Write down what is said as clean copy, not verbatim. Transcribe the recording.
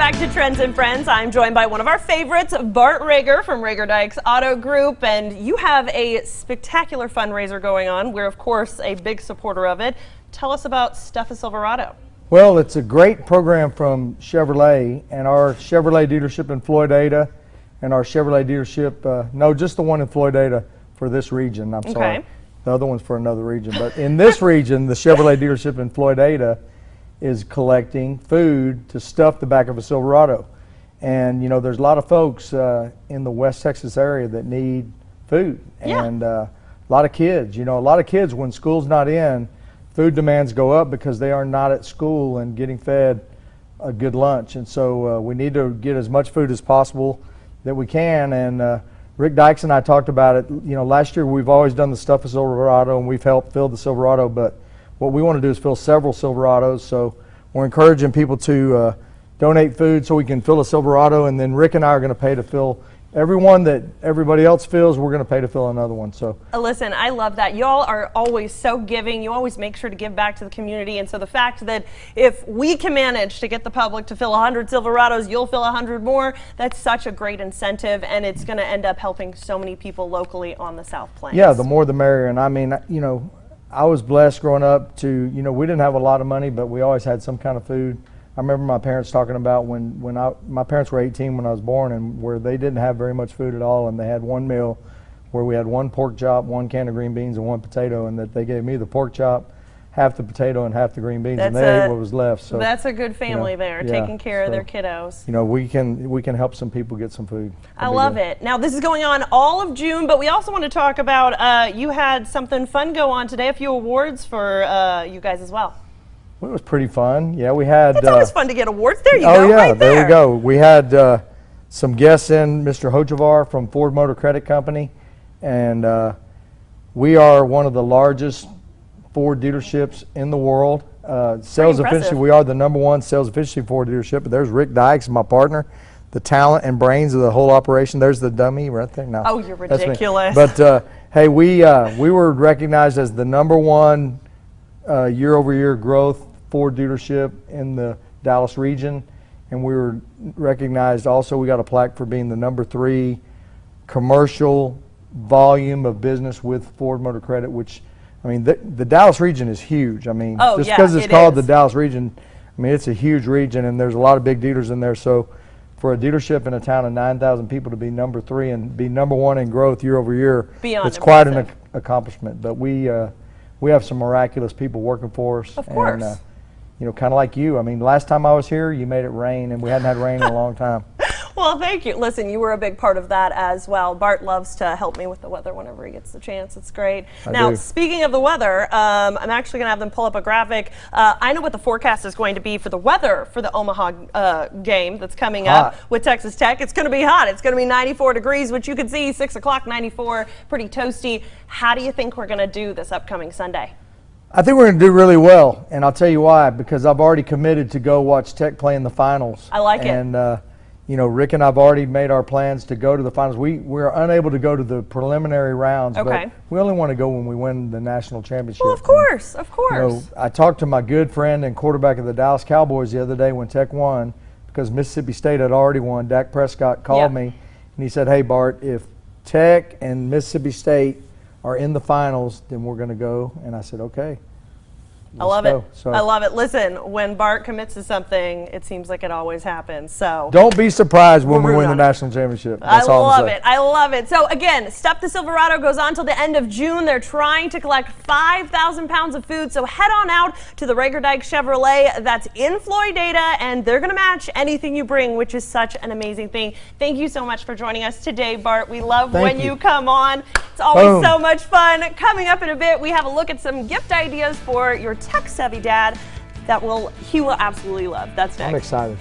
back to Trends and Friends. I'm joined by one of our favorites, Bart Reagor from Reagor Dykes Auto Group, and you have a spectacular fundraiser going on. We're, of course, a big supporter of it. Tell us about Stuff a Silverado. Well, it's a great program from Chevrolet and our Chevrolet dealership in Floydada and our Chevrolet dealership, no, just the one in Floydada for this region, I'm sorry. The other one's for another region. But in this region, the Chevrolet dealership in Floydada is collecting food to stuff the back of a Silverado. And, you know, there's a lot of folks in the West Texas area that need food. Yeah. And a lot of kids, you know, a lot of kids, when school's not in, food demands go up because they are not at school and getting fed a good lunch. And so we need to get as much food as possible that we can. And Rick Dykes and I talked about it. You know, last year we've always done the Stuff a Silverado, and we've helped fill the Silverado, but what we want to do is fill several Silverados. So we're encouraging people to donate food so we can fill a Silverado, and then Rick and I are going to pay to fill everyone that everybody else fills. We're going to pay to fill another one. So listen, I love that. Y'all are always so giving. You always make sure to give back to the community, and so the fact that if we can manage to get the public to fill 100 Silverados, you'll fill 100 more. That's such a great incentive, and it's going to end up helping so many people locally on the South Plains. Yeah, the more the merrier. And I mean, you know, I was blessed growing up to, you know, we didn't have a lot of money, but we always had some kind of food. I remember my parents talking about when my parents were 18 when I was born, and where they didn't have very much food at all, and they had one meal where we had one pork chop, one can of green beans, and one potato, and that they gave me the pork chop, half the potato, and half the green beans, and they ate what was left. So that's a good family there, taking care of their kiddos. You know, we can help some people get some food. I love it. Now, this is going on all of June, but we also want to talk about you had something fun go on today, a few awards for you guys as well. Well, it was pretty fun. Yeah, we had. It's always fun to get awards. There you go. Oh yeah, right there we go. We had some guests in, Mr. Hochevar from Ford Motor Credit Company, and we are one of the largest Ford dealerships in the world. Sales efficiency, we are the #1 sales efficiency Ford dealership. But there's Rick Dykes, my partner, the talent and brains of the whole operation. There's the dummy right there. No, oh, you're ridiculous. But hey, we were recognized as the #1 year-over-year growth Ford dealership in the Dallas region, and we were recognized also. We got a plaque for being the #3 commercial volume of business with Ford Motor Credit, which, I mean, the Dallas region is huge. I mean, just because it's called the Dallas region, I mean, it's a huge region, and there's a lot of big dealers in there. So for a dealership in a town of 9,000 people to be #3 and be #1 in growth year over year, it's quite an accomplishment. But we have some miraculous people working for us. Of course. And, you know, kind of like you. I mean, last time I was here, you made it rain, and we hadn't had rain in a long time. Well, thank you. Listen, you were a big part of that as well. Bart loves to help me with the weather whenever he gets the chance. It's great. Now, speaking of the weather, I'm actually going to have them pull up a graphic. I know what the forecast is going to be for the weather for the Omaha game that's coming up with Texas Tech. It's going to be hot. It's going to be 94 degrees, which you can see 6 o'clock, 94, pretty toasty. How do you think we're going to do this upcoming Sunday? I think we're going to do really well, and I'll tell you why. Because I've already committed to go watch Tech play in the finals. I like it. And you know, Rick and I've already made our plans to go to the finals. We're unable to go to the preliminary rounds, but we only want to go when we win the national championship. Well, of course, of course. You know, I talked to my good friend and quarterback of the Dallas Cowboys the other day when Tech won, because Mississippi State had already won. Dak Prescott called me, and he said, "Hey, Bart, if Tech and Mississippi State are in the finals, then we're going to go." And I said, "Okay." I love it. I love it. Listen, when Bart commits to something, it seems like it always happens. So don't be surprised when we win the national championship. That's all I'm saying. I love it. So again, Stuff the Silverado goes on till the end of June. They're trying to collect 5,000 pounds of food. So head on out to the Reagor Dykes Chevrolet that's in Floydada, and they're going to match anything you bring, which is such an amazing thing. Thank you so much for joining us today, Bart. We love when you come on. It's always so much fun. Coming up in a bit, we have a look at some gift ideas for your tech-savvy dad that he will absolutely love. That's next. I'm excited.